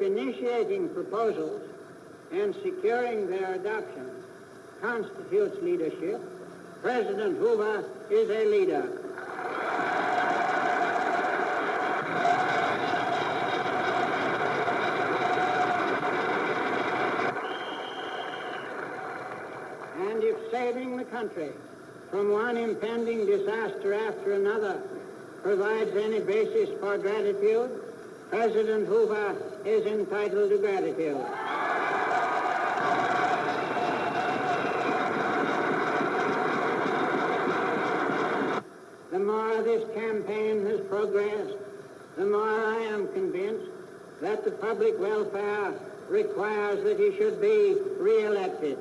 initiating proposals and securing their adoption constitutes leadership, President Hoover is a leader. And if saving the country from one impending disaster after another provides any basis for gratitude, President Hoover is entitled to gratitude. The more this campaign has progressed, the more I am convinced that the public welfare requires that he should be re-elected.